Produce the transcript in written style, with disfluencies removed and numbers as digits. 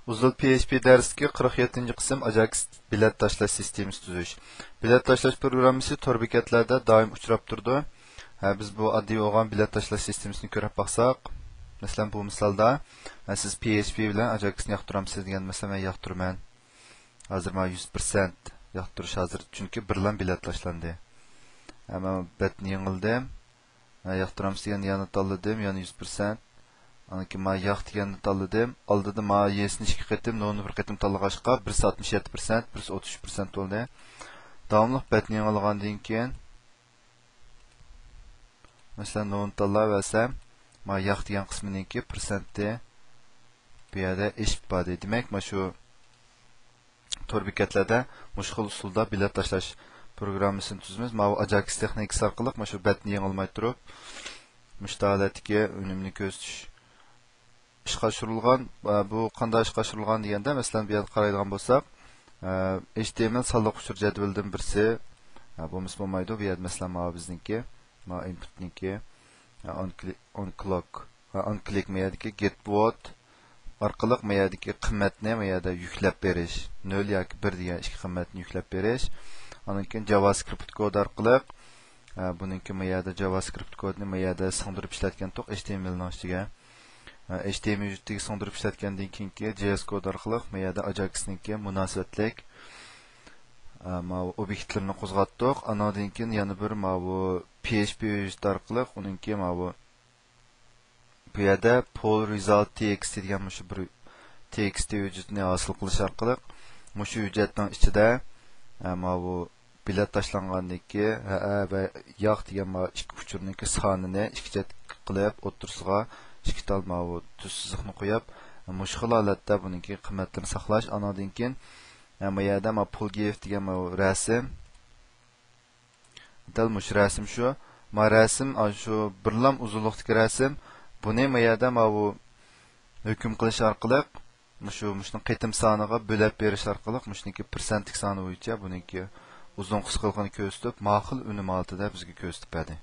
Uzul PHP dersiga 47 qism Ajax bilet tashlash sistemasi tuzish. Bilet tashlash programmasi tor bekatlarda doim uchrab turdi. Biz bu oddiy bo'lgan bilet tashlash sistemasini ko'rib baqsaq, masalan bu misolda siz PHP bilan Ajaxni yoqtiramsiz degan masalan men yoqtiraman. Hozir men 100% yoqtirish hozir chunki birlan bilet tashlandi. Ama betni yengildim. Yoqtiramsiz degan yana tanladim, yana 100%. Anki ma yaq deganni tanladim. Oldida ma yesni 2 qatim, noni 1 qatim tanlag'ashqa 167%, 133% bo'ldi. Davomli betni yengilgandan keyin mesela non tanlayversem ma yaq degan qisminiki persenti bu yerda ishbadi. Demak, ma shu tor bekatlarda mushkul usulda bilet tashlash programmasini tuzimiz. Ma Ajax texnikasi orqali ma shu betni yengilmay turib mushtahalatga unumli ko'rsatish ishga oshirilgan. Bu qanday ishga oshirilgan deganda, masalan, bu yerda qaraydigan bo'lsak, HTML sonliq uchur jadvalidan birsi bu bo'lmaydi. Bu yerda masalan ma bizniki ma inputniki on click meyadiki get what orqali meyadiki qiymatni meyada yuklab berish 0 yoki 1 degan ikki qiymatni yuklab berish. Ondan keyin JavaScript kod orqali buningki meyada JavaScript kodni meyada singdirib ishlatgan to'q HTML ning ichiga HTML ga singdirib ishlatgandan keyingi JS kod orqali meyada Ajaxniki munosabatlik ma obyektlarni qo'zg'atdik. Anadan keyin yana bir ma bu PHP orqali uningki ma bu yerda poll result txt degan shu bir txt hujjatni hosil qilish orqali shu hujjatning ichida ma bu bilet tashlangandan keyin va yoq degan ma ikki uchurniki sonini ikki chet qilib o'tirsiga ikki tal ma bu tussizni qo'yib mushkul holatda buningki qiymatlarini saqlash. Anadan keyin bu yerda ma pull give degan ma rasm dal mush rasm shu ma rasm shu birlam uzunlikdagi rasm buni ma yerda ma bu hukm qilish orqali shuni qitim soniga bo'lib berish orqali shuniki persentlik soni bo'yicha buniki uzun qisqaligini ko'rsatib ma'qul unum oltida bizga ko'rsatib berdi.